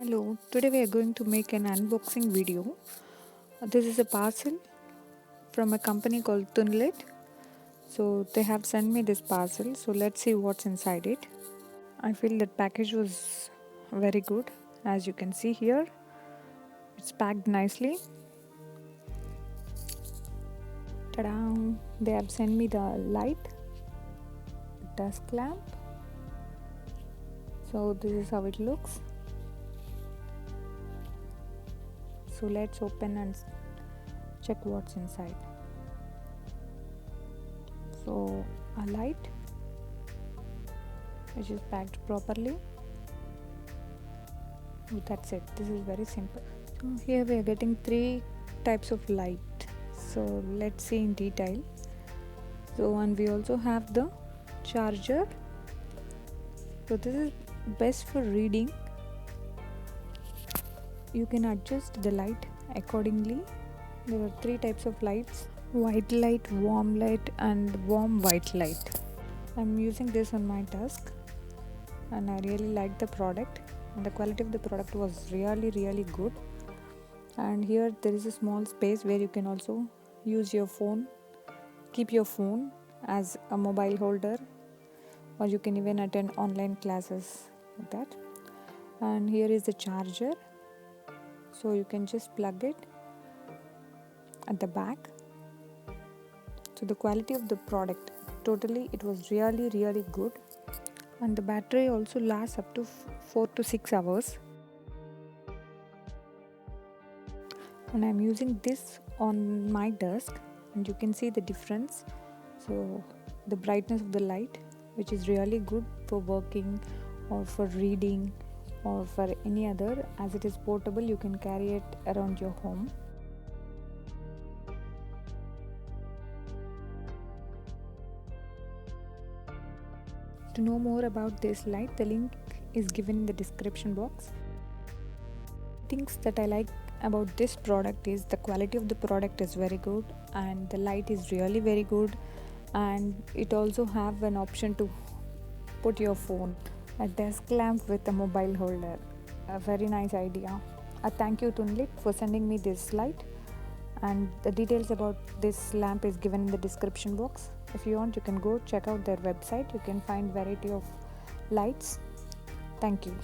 Hello, today we are going to make an unboxing video. This is a parcel from a company called Tunlit. So they have sent me this parcel. So let's see what's inside it. I feel that package was very good. As you can see here, it's packed nicely. Ta-da! They have sent me the light, desk lamp. So this is how it looks. So let's open and check what's inside. So a light which is packed properly. That's it. This is very simple. So here we are getting three types of light. So let's see in detail. So and we also have the charger. So this is best for reading. You can adjust the light accordingly. There are three types of lights: white light, warm light and warm white light. I'm using this on my desk and I really like the product, and the quality of the product was really good. And here there is a small space where you can also use your phone, keep your phone as a mobile holder, or you can even attend online classes like that. And here is the charger, so you can just plug it at the back. So the quality of the product, totally it was really good, and the battery also lasts up to 4 to 6 hours. And I'm using this on my desk and you can see the difference. So the brightness of the light, which is really good for working or for reading or for any other, as it is portable, you can carry it around your home. To know more about this light, the link is given in the description box. Things that I like about this product is the quality of the product is very good, and the light is really very good, and it also have an option to put your phone, a desk lamp with a mobile holder. A very nice idea. Thank you Tunlit for sending me this light, and the details about this lamp is given in the description box. If you want, you can go check out their website. You can find variety of lights. Thank you.